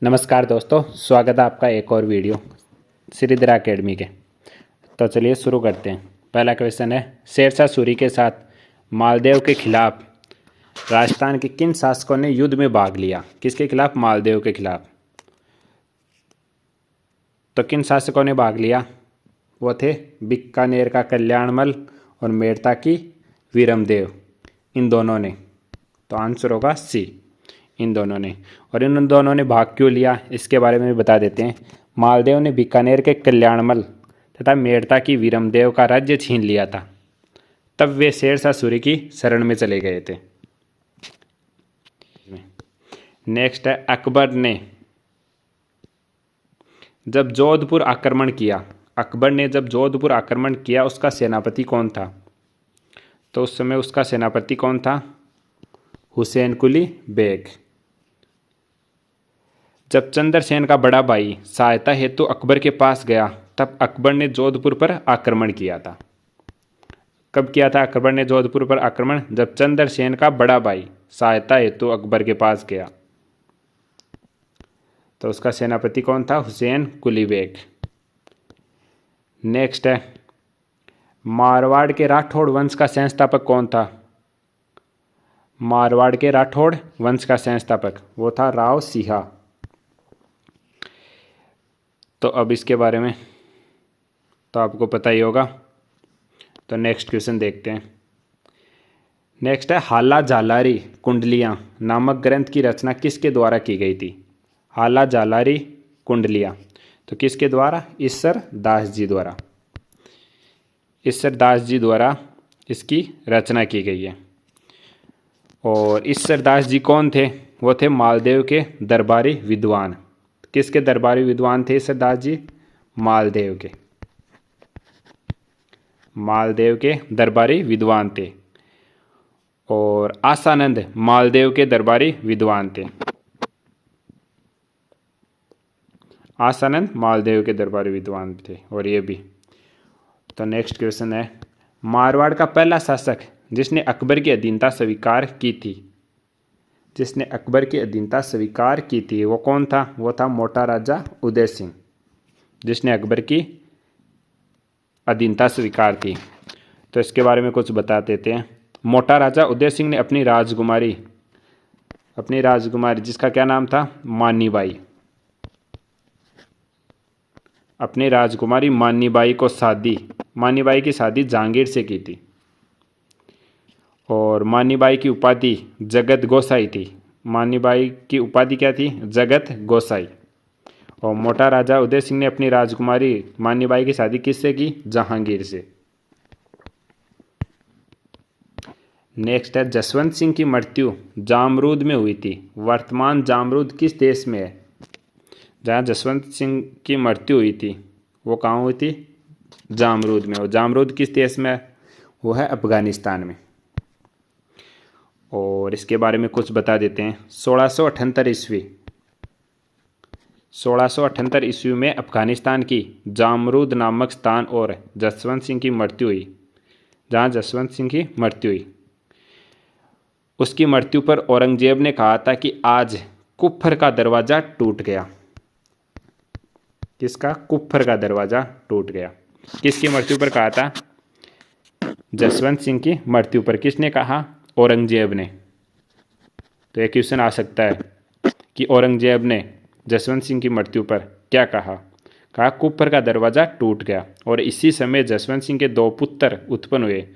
नमस्कार दोस्तों, स्वागत है आपका एक और वीडियो श्रीधर एकेडमी के। तो चलिए शुरू करते हैं। पहला क्वेश्चन है, शेरशाह सूरी के साथ मालदेव के खिलाफ राजस्थान के किन शासकों ने युद्ध में भाग लिया? किसके खिलाफ? मालदेव के खिलाफ। तो किन शासकों ने भाग लिया? वो थे बीकानेर का कल्याणमल और मेड़ता की वीरमदेव, इन दोनों ने। तो आंसर होगा सी, इन दोनों ने। और इन दोनों ने भाग क्यों लिया इसके बारे में बता देते हैं। मालदेव ने बीकानेर के कल्याणमल तथा मेड़ता की वीरमदेव का राज्य छीन लिया था, तब वे शेरशाह सूरी की शरण में चले गए थे। नेक्स्ट है, अकबर ने जब जोधपुर आक्रमण किया, अकबर ने जब जोधपुर आक्रमण किया उसका सेनापति कौन था? तो उस समय उसका सेनापति कौन था? हुसैन कुली बेग। जब चंद्रसेन का बड़ा भाई सहायता हेतु अकबर के पास गया, तब अकबर ने जोधपुर पर आक्रमण किया था। कब किया था अकबर ने जोधपुर पर आक्रमण? जब चंद्रसेन का बड़ा भाई सहायता हेतु अकबर के पास गया। तो उसका सेनापति कौन था? हुसैन कुली बेग। नेक्स्ट है, मारवाड़ के राठौड़ वंश का संस्थापक कौन था? मारवाड़ के राठौड़ वंश का संस्थापक वो था राव सिंहा। तो अब इसके बारे में तो आपको पता ही होगा। तो नेक्स्ट क्वेश्चन देखते हैं। नेक्स्ट है, हाला जालारी कुंडलियाँ नामक ग्रंथ की रचना किसके द्वारा की गई थी? हाला जालारी कुंडलियाँ तो किसके द्वारा? ईश्वर दास जी द्वारा। ईश्वर दास जी द्वारा इसकी रचना की गई है। और ईश्वर दास जी कौन थे? वो थे मालदेव के दरबारी विद्वान। किसके दरबारी विद्वान थे ईश्वर दास जी? मालदेव के। मालदेव के दरबारी विद्वान थे। और आसानंद मालदेव के दरबारी विद्वान थे। आसानंद मालदेव के दरबारी विद्वान थे। और ये भी। तो नेक्स्ट क्वेश्चन है, मारवाड़ का पहला शासक जिसने अकबर की अधीनता स्वीकार की थी, जिसने अकबर की अधीनता स्वीकार की थी वो कौन था? वो था मोटा राजा उदय सिंह, जिसने अकबर की अधीनता स्वीकार की। तो इसके बारे में कुछ बता देते हैं। मोटा राजा उदय सिंह ने अपनी राजकुमारी जिसका क्या नाम था? मानीबाई। अपनी राजकुमारी मानीबाई की शादी जहांगीर से की थी। और मानीबाई की उपाधि जगत गोसाई थी। मानीबाई की उपाधि क्या थी? जगत गोसाई। और मोटा राजा उदय सिंह ने अपनी राजकुमारी मानीबाई की शादी किससे की? जहांगीर से। नेक्स्ट है, जसवंत सिंह की मृत्यु जामरूद में हुई थी। वर्तमान जामरूद किस देश में है? जहाँ जसवंत सिंह की मृत्यु हुई थी वो कहाँ हुई थी? जामरूद में। और जामरूद किस देश में है? वो है अफगानिस्तान में। और इसके बारे में कुछ बता देते हैं। 1678 ईस्वी में अफगानिस्तान की जामरूद नामक स्थान और जसवंत सिंह की मृत्यु हुई। जहाँ जसवंत सिंह की मृत्यु हुई, उसकी मृत्यु पर औरंगजेब ने कहा था कि आज कुफर का दरवाज़ा टूट गया। किसका? कुफर का दरवाज़ा टूट गया। किसकी मृत्यु पर कहा था? जसवंत सिंह की मृत्यु पर। किसने कहा? औरंगजेब ने। तो एक क्वेश्चन आ सकता है कि औरंगजेब ने जसवंत सिंह की मृत्यु पर क्या कहा? कहा कुफर का दरवाज़ा टूट गया। और इसी समय जसवंत सिंह के दो पुत्र उत्पन्न हुए,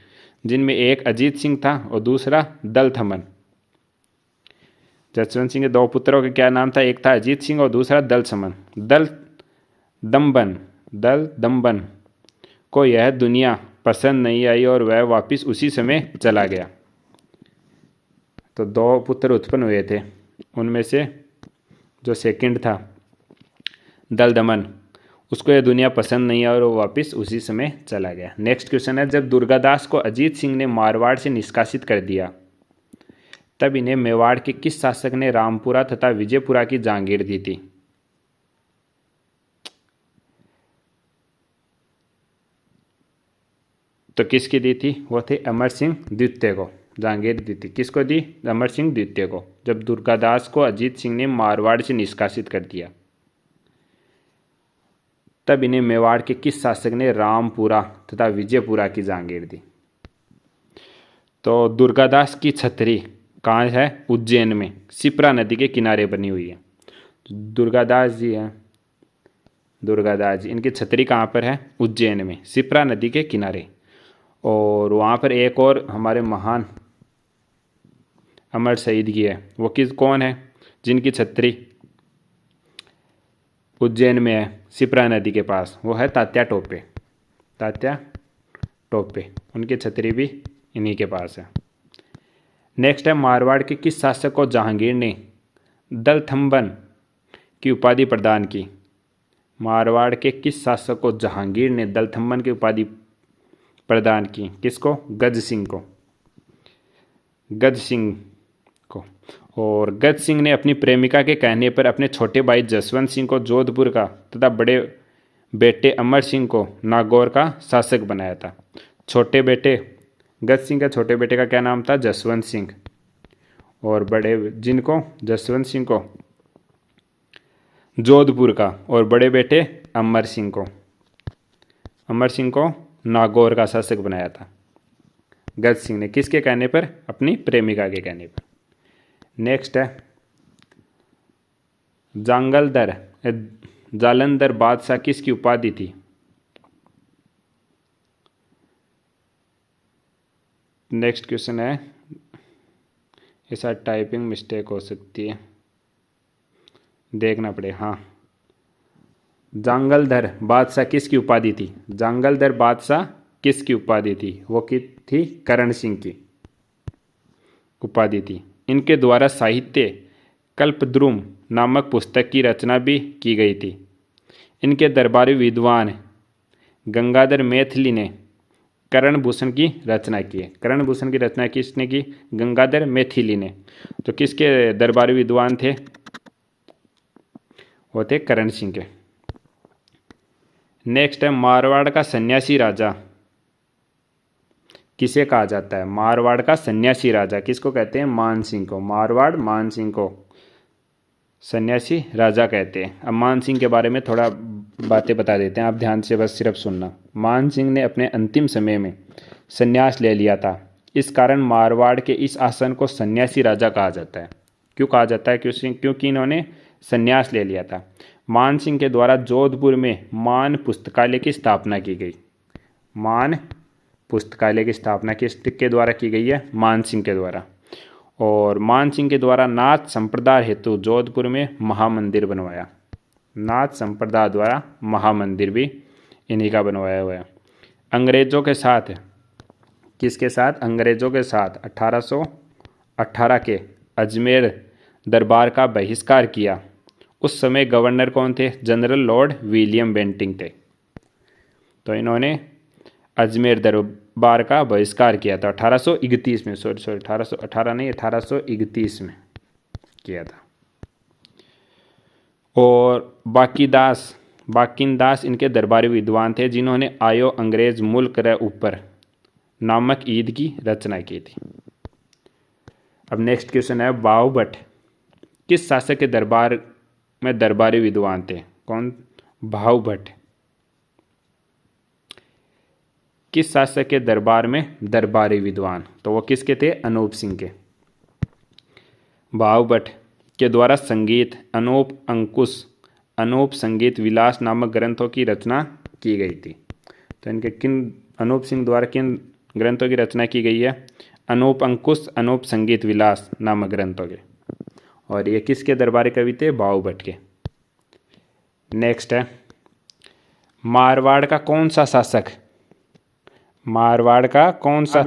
जिनमें एक अजीत सिंह था और दूसरा दल थमन। जसवंत सिंह के दो पुत्रों का क्या नाम था? एक था अजीत सिंह और दूसरा दल थमन। दल दम्बन को यह दुनिया पसंद नहीं आई और वह वापस उसी समय चला गया। तो दो पुत्र उत्पन्न हुए थे, उनमें से जो सेकंड था दल दमन, उसको यह दुनिया पसंद नहीं आई और वो वापस उसी समय चला गया। नेक्स्ट क्वेश्चन है, जब दुर्गादास को अजीत सिंह ने मारवाड़ से निष्कासित कर दिया, तब इन्हें मेवाड़ के किस शासक ने रामपुरा तथा विजयपुरा की जागीर दी थी? तो किसकी दी थी? वो थे अमर सिंह द्वितीय को। जहांगीर दी थी। किसको दी? अमर सिंह द्वितीय को, जब दुर्गादास को अजीत सिंह ने मारवाड़ से निष्कासित कर दिया। तब इन्हें मेवाड़ के किस शासक ने रामपुरा तथा विजयपुरा की जहांगीर दी? तो दुर्गादास की छतरी कहाँ है? उज्जैन में, शिप्रा नदी के किनारे बनी हुई है। दुर्गादास जी हैं, दुर्गादास जी, इनकी छतरी कहाँ पर है? उज्जैन में, शिप्रा नदी के किनारे। और वहाँ पर एक और हमारे महान अमर शहीद की है, वो कौन है जिनकी छतरी उज्जैन में है, शिप्रा नदी के पास? वो है तात्या टोपे। तात्या टोपे, उनकी छतरी भी इन्हीं के पास है। नेक्स्ट है, मारवाड़ के किस शासक को जहांगीर ने दलथम्बन की उपाधि प्रदान की? मारवाड़ के किस शासक को जहांगीर ने दलथम्बन की उपाधि प्रदान की? किसको? गज सिंह को, गज सिंह को। और गज सिंह ने अपनी प्रेमिका के कहने पर अपने छोटे भाई जसवंत सिंह को जोधपुर का तथा बड़े बेटे अमर सिंह को नागौर का शासक बनाया था। छोटे बेटे गज सिंह का छोटे बेटे का क्या नाम था? जसवंत सिंह। और बड़े जिनको जसवंत सिंह को जोधपुर का, और बड़े बेटे अमर सिंह को नागौर का शासक बनाया था गज सिंह ने। किसके कहने पर? अपनी प्रेमिका के कहने पर। नेक्स्ट है, जालंधर बादशाह किसकी उपाधि थी? नेक्स्ट क्वेश्चन है, ऐसा टाइपिंग मिस्टेक हो सकती है, देखना पड़े। हाँ, जांगलधर बादशाह किसकी उपाधि थी? जांगलधर बादशाह किसकी उपाधि थी? वो की थी? करण सिंह की उपाधि थी। इनके द्वारा साहित्य कल्पद्रुम नामक पुस्तक की रचना भी की गई थी। इनके दरबारी विद्वान गंगाधर मैथिली ने करण भूषण की रचना की है। करण भूषण की रचना किसने की? गंगाधर मैथिली ने। तो किसके दरबारी विद्वान थे? वो थे करण सिंह के। नेक्स्ट है, मारवाड़ का सन्यासी राजा किसे कहा जाता है? मारवाड़ का सन्यासी राजा किसको कहते हैं? मान सिंह को। मारवाड़ मान सिंह को सन्यासी राजा कहते हैं। अब मान सिंह के बारे में थोड़ा बातें बता देते हैं, आप ध्यान से बस सिर्फ सुनना। मान सिंह ने अपने अंतिम समय में संन्यास ले लिया था। इस कारण मारवाड़ के इस आसन को सन्यासी राजा कहा जाता है। क्यों कहा जाता है? क्योंकि इन्होंने संन्यास ले लिया था। मान सिंह के द्वारा जोधपुर में मान पुस्तकालय की स्थापना की गई। मान पुस्तकालय की स्थापना किसके द्वारा की गई है? मान सिंह के द्वारा। और मान सिंह के द्वारा नाथ संप्रदाय हेतु जोधपुर में महामंदिर बनवाया। नाथ संप्रदाय द्वारा महामंदिर भी इन्हीं का बनवाया हुआ है। अंग्रेजों के साथ, किसके साथ? अंग्रेजों के साथ 1818 के अजमेर दरबार का बहिष्कार किया। उस समय गवर्नर कौन थे? जनरल लॉर्ड विलियम बेंटिंग थे। तो इन्होंने अजमेर दरबार का बहिष्कार किया था 1831 में। 1818 नहीं, 1831 में किया था। और बाकिनदास इनके दरबारी विद्वान थे, जिन्होंने आयो अंग्रेज मुल्क रे ऊपर नामक ईद की रचना की थी। अब नेक्स्ट क्वेश्चन है, बाहुभट्ट किस शासक के दरबार में दरबारी विद्वान थे? कौन? बाहुभट्ट किस शासक के दरबार में दरबारी विद्वान? तो वो किसके थे? अनूप सिंह के। बाहुभट्ट के द्वारा संगीत अनूप अंकुश, अनूप संगीत विलास नामक ग्रंथों की रचना की गई थी। तो इनके अनूप सिंह द्वारा किन ग्रंथों की रचना की गई है? अनूप अंकुश, अनूप संगीत विलास नामक ग्रंथों के। और ये किसके दरबारी कवि थे? बाहुभट्ट के। नेक्स्ट है, मारवाड़ का कौन सा शासक, मारवाड़ का कौन सा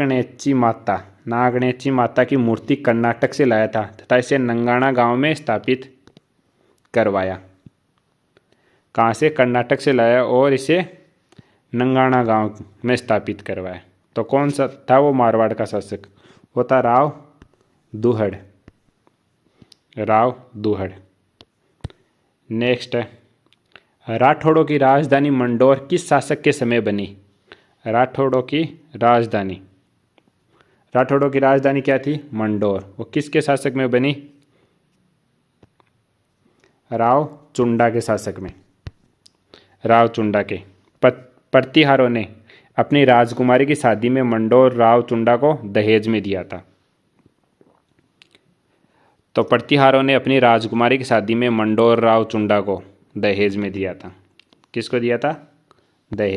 नागणेची माता की मूर्ति कर्नाटक से लाया था तथा इसे नंगाना गांव में स्थापित करवाया? कहाँ से? कर्नाटक से लाया और इसे नंगाना गांव में स्थापित करवाया। तो कौन सा था वो मारवाड़ का शासक? वो था राव दुहड़। नेक्स्ट है, राठौड़ों की राजधानी मंडोर किस शासक के समय बनी? राठौड़ों की राजधानी राठौड़ों की राजधानी क्या थी? मंडोर। वो किसके शासक में बनी? राव चुंडा के शासक में, राव चुंडा के। प्रतिहारों ने अपनी राजकुमारी की शादी में मंडोर राव चुंडा को दहेज में दिया था। तो प्रतिहारों ने अपनी राजकुमारी की शादी में मंडोर राव चुंडा को दहेज में दिया था। किसको दिया था? दहेज।